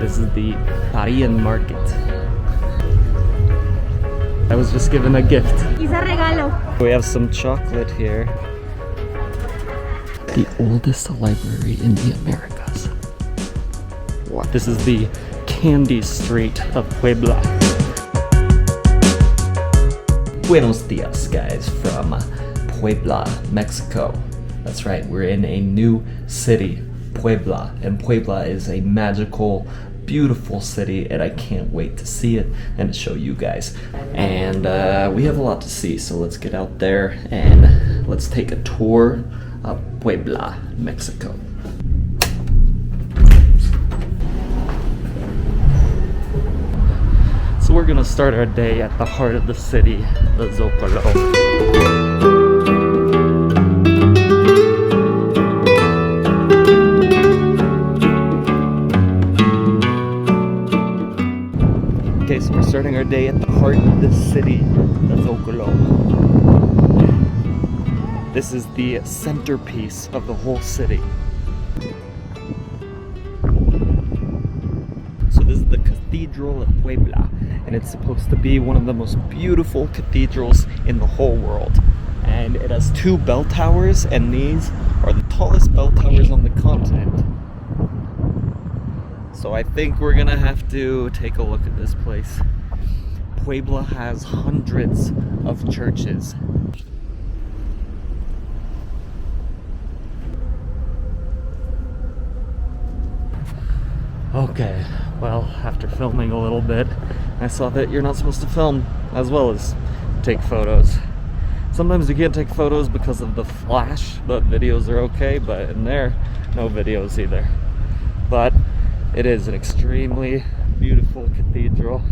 This is the Parian market. I was just given a gift. We have some chocolate here. The oldest library in the Americas. What? This is the candy street of Puebla. Buenos dias, guys, from Puebla, Mexico. That's right, we're in a new city, Puebla, and Puebla is a magical, beautiful city, and I can't wait to see it and to show you guys. And we have a lot to see, so let's get out there and let's take a tour of Puebla, Mexico. So we're gonna start our day at the heart of the city, the Zocalo. Okay, so we're starting our day at the heart of the city, the Zocalo. This is the centerpiece of the whole city. So this is the Cathedral of Puebla, and it's supposed to be one of the most beautiful cathedrals in the whole world. And it has 2 bell towers, and these are the tallest bell towers on the continent. So I think we're gonna have to take a look at this place. Puebla has hundreds of churches. Okay, well, after filming a little bit, I saw that you're not supposed to film as well as take photos. Sometimes you can't take photos because of the flash, but videos are okay, but in there, no videos either. But it is an extremely beautiful cathedral.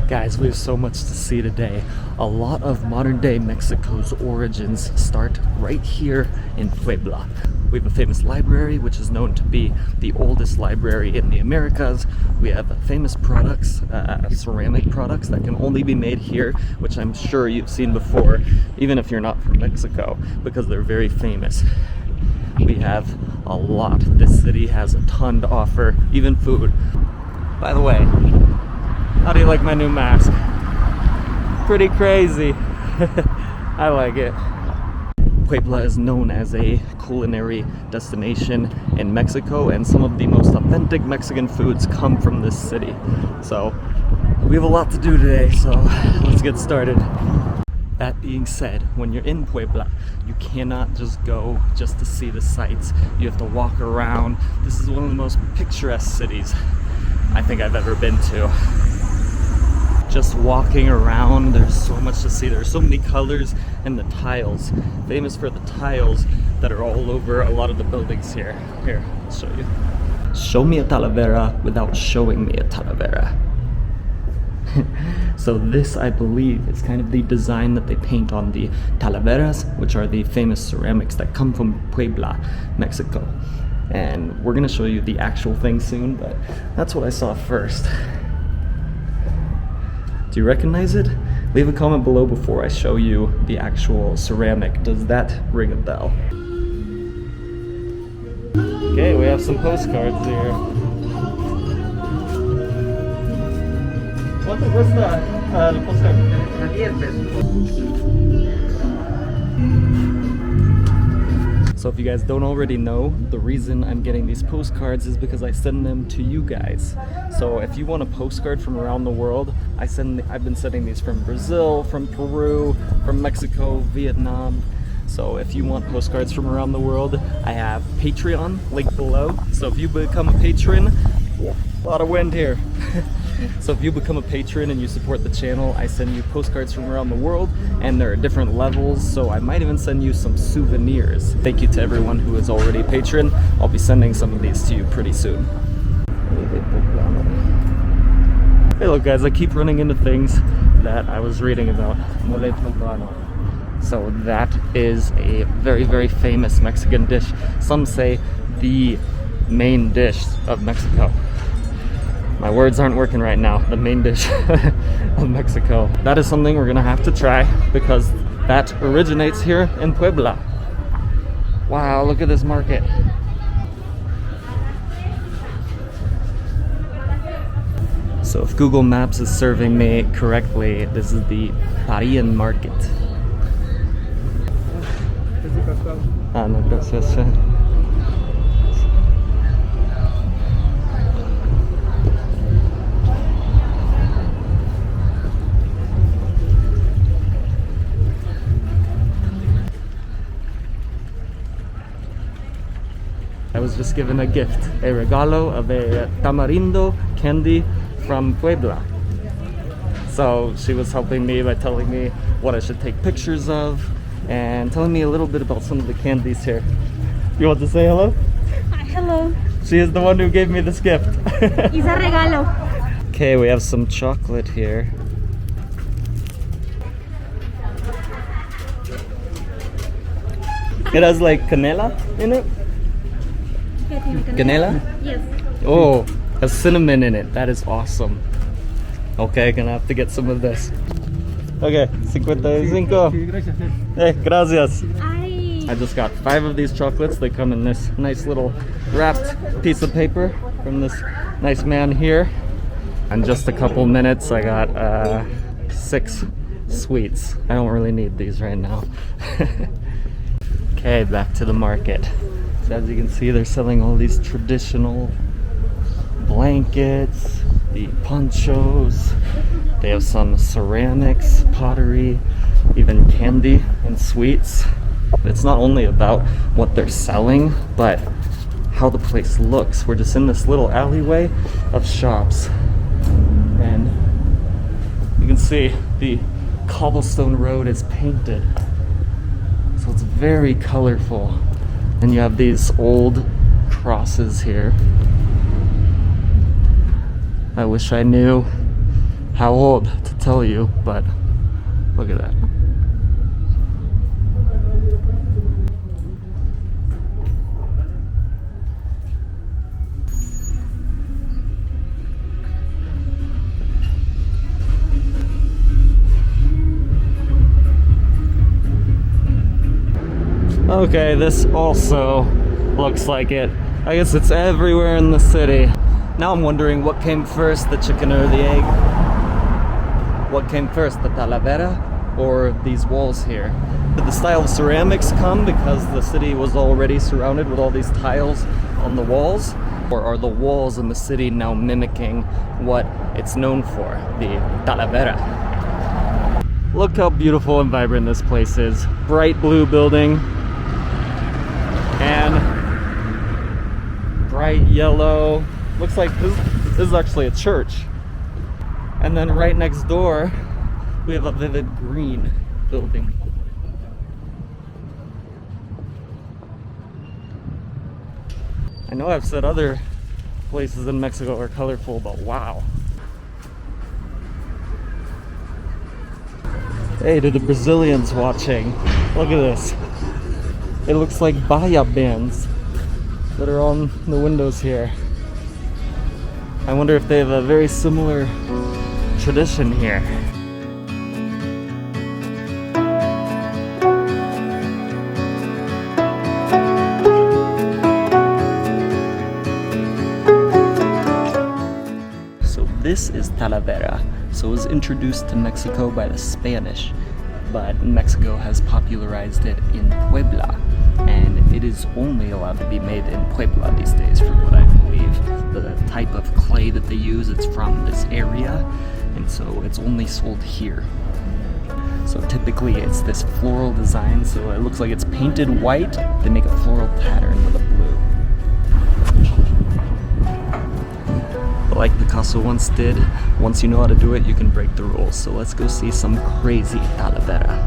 Guys, we have so much to see today. A lot of modern day Mexico's origins start right here in Puebla. We have a famous library, which is known to be the oldest library in the Americas. We have famous products, ceramic products that can only be made here, which I'm sure you've seen before, even if you're not from Mexico, because they're very famous. We have a lot. This city has a ton to offer, even food. By the way, how do you like my new mask? Pretty crazy. I like it. Puebla is known as a culinary destination in Mexico, and some of the most authentic Mexican foods come from this city. So we have a lot to do today, so let's get started. That being said, when you're in Puebla, you cannot just go just to see the sights. You have to walk around. This is one of the most picturesque cities I think I've ever been to. Just walking around, there's so much to see. There's so many colors, and the tiles, famous for the tiles that are all over a lot of the buildings here. Here, I'll show you. Show me a Talavera without showing me a Talavera. So this, I believe, is kind of the design that they paint on the Talaveras, which are the famous ceramics that come from Puebla, Mexico. And we're gonna show you the actual thing soon, but that's what I saw first. Do you recognize it? Leave a comment below before I show you the actual ceramic. Does that ring a bell? Okay, we have some postcards here. ¿Cuánto cuesta el postcard? A 10 pesos. So if you guys don't already know, the reason I'm getting these postcards is because I send them to you guys. So if you want a postcard from around the world, I've been sending these from Brazil, from Peru, from Mexico, Vietnam. So if you want postcards from around the world, I have Patreon, link below. So if you become a patron, a lot of wind here. So if you become a patron and you support the channel, I send you postcards from around the world, and there are different levels, so I might even send you some souvenirs. Thank you to everyone who is already a patron. I'll be sending some of these to you pretty soon. Hey look guys, I keep running into things that I was reading about. Mole poblano. So that is a very, very famous Mexican dish. Some say the main dish of Mexico. My words aren't working right now. The main dish of Mexico. That is something we're gonna have to try because that originates here in Puebla. Wow, look at this market. So if Google Maps is serving me correctly, this is the Parian market. Ah, no, gracias. I was just given a gift, a regalo of a tamarindo candy from Puebla. So she was helping me by telling me what I should take pictures of and telling me a little bit about some of the candies here. You want to say hello? Hi, hello. She is the one who gave me this gift. It's a regalo. Okay, we have some chocolate here. It has like canela in it. Canela? Yes. Oh, has cinnamon in it. That is awesome. Okay, gonna have to get some of this. Okay, 55. Hey, gracias. I just got 5 of these chocolates. They come in this nice little wrapped piece of paper from this nice man here. In just a couple minutes, I got 6 sweets. I don't really need these right now. Okay, back to the market. So as you can see, they're selling all these traditional blankets, the ponchos. They have some ceramics, pottery, even candy and sweets. It's not only about what they're selling, but how the place looks. We're just in this little alleyway of shops. And you can see the cobblestone road is painted. So it's very colorful. And you have these old crosses here. I wish I knew how old to tell you, but look at that. Okay, this also looks like it. I guess it's everywhere in the city. Now I'm wondering what came first, the chicken or the egg? What came first, the Talavera or these walls here? Did the style of ceramics come because the city was already surrounded with all these tiles on the walls? Or are the walls in the city now mimicking what it's known for, the Talavera? Look how beautiful and vibrant this place is. Bright blue building. And bright yellow. Looks like this is actually a church. And then right next door, we have a vivid green building. I know I've said other places in Mexico are colorful, but wow. Hey, to the Brazilians watching, look at this. It looks like Bahia bands that are on the windows here. I wonder if they have a very similar tradition here. So this is Talavera. So it was introduced to Mexico by the Spanish, but Mexico has popularized it in Puebla, and it is only allowed to be made in Puebla these days, from what I believe. The type of clay that they use, it's from this area, and so it's only sold here. So typically it's this floral design, so it looks like it's painted white, they make a floral pattern with a blue. But like Picasso once did, once you know how to do it, you can break the rules. So let's go see some crazy Talavera.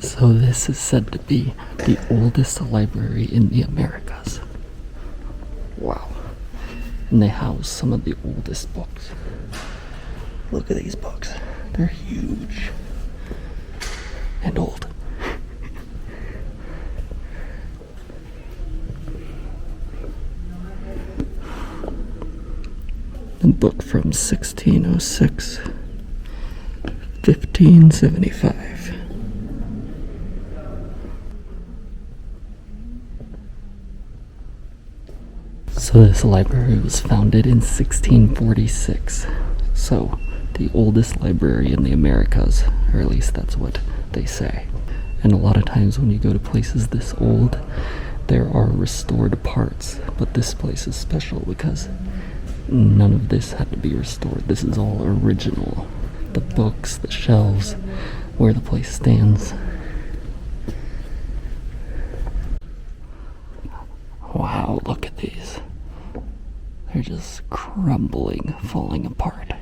So this is said to be The oldest library in the Americas. Wow. And they house some of the oldest books. Look at these books. They're huge and old. A book from 1606, 1575. So this library was founded in 1646. So the oldest library in the Americas, or at least that's what they say. And a lot of times when you go to places this old, there are restored parts. But this place is special because none of this had to be restored. This is all original. The books, the shelves, where the place stands. Wow, look at these. They're just crumbling, falling apart.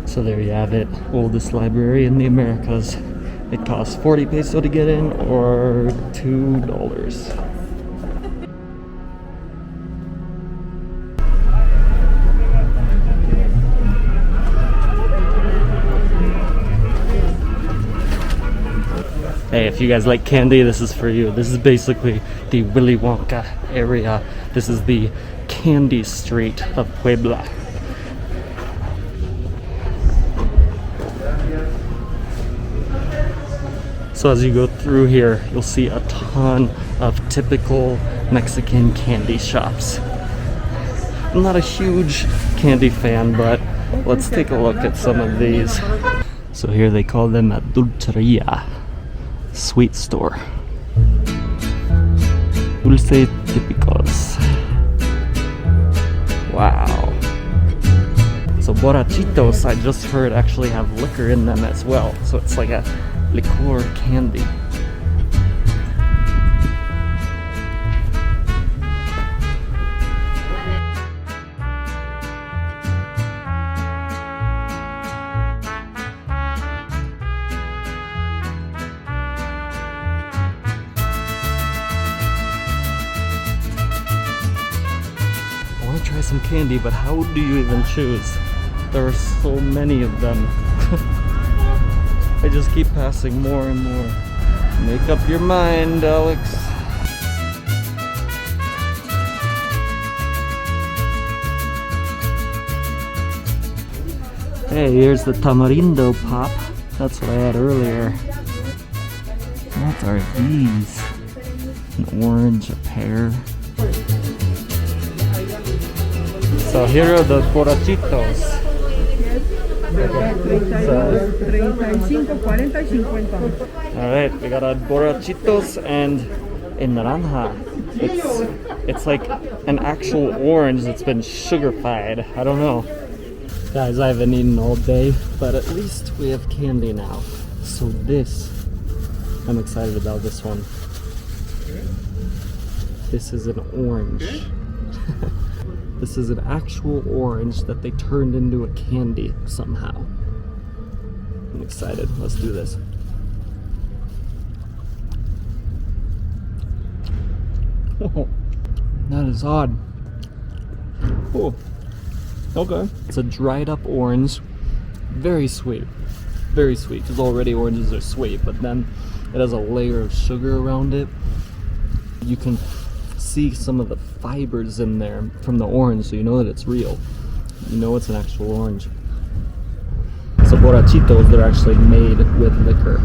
So there you have it, oldest library in the Americas. It costs 40 peso to get in, or $2. Hey, if you guys like candy, this is for you. This is basically the Willy Wonka area. This is the candy street of Puebla. So as you go through here, you'll see a ton of typical Mexican candy shops. I'm not a huge candy fan, but let's take a look at some of these. So here they call them a dulceria, sweet store. Dulce típicos. Wow. So borrachitos, I just heard, actually have liquor in them as well. So it's like a liqueur candy. I want to try some candy, but how do you even choose? There are so many of them. I just keep passing more and more. Make up your mind, Alex. Hey, here's the tamarindo pop. That's what I had earlier. What are these? An orange, a pear. So here are the borrachitos. Alright, we got a borrachitos and a naranja. It's like an actual orange that's been sugar-fied. I don't know. Guys, I haven't eaten all day, but at least we have candy now. So this, I'm excited about this one. This is an orange. This is an actual orange that they turned into a candy somehow. I'm excited. Let's do this. Oh, that is odd. Oh, okay. It's a dried up orange. Very sweet. Very sweet, because already oranges are sweet, but then it has a layer of sugar around it. You can see some of the fibers in there from the orange, so you know that it's real. You know it's an actual orange. So borrachitos, they're actually made with liquor.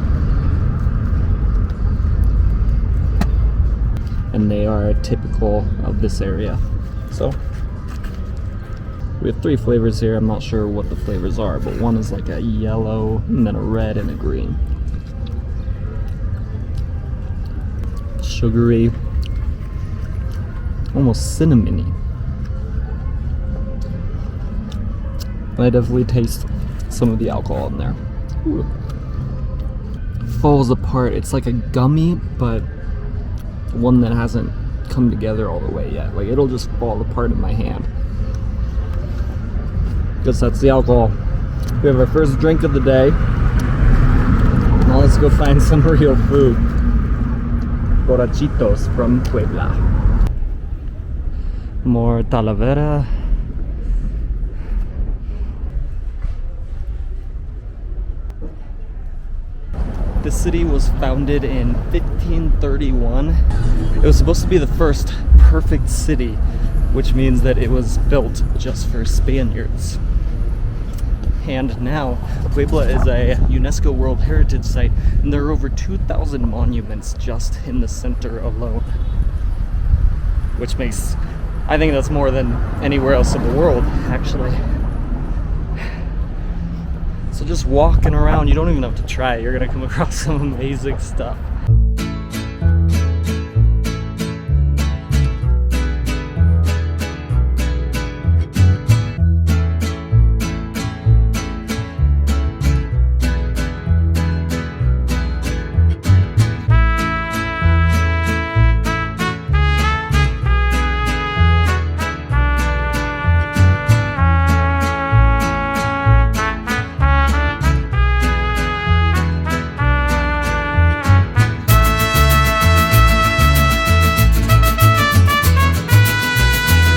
And they are typical of this area. So we have 3 flavors here. I'm not sure what the flavors are, but one is like a yellow, and then a red, and a green. Sugary, almost cinnamony. I definitely taste some of the alcohol in there. Ooh. Falls apart. It's like a gummy, but one that hasn't come together all the way yet. Like, it'll just fall apart in my hand. Guess that's the alcohol. We have our first drink of the day. let's go find some real food. Borrachitos from Puebla. More Talavera. The city was founded in 1531. It was supposed to be the first perfect city, which means that it was built just for Spaniards. And now, Puebla is a UNESCO World Heritage Site, and there are over 2,000 monuments just in the center alone. Which makes, I think that's more than anywhere else in the world, actually. So just walking around, you don't even have to try, you're gonna come across some amazing stuff.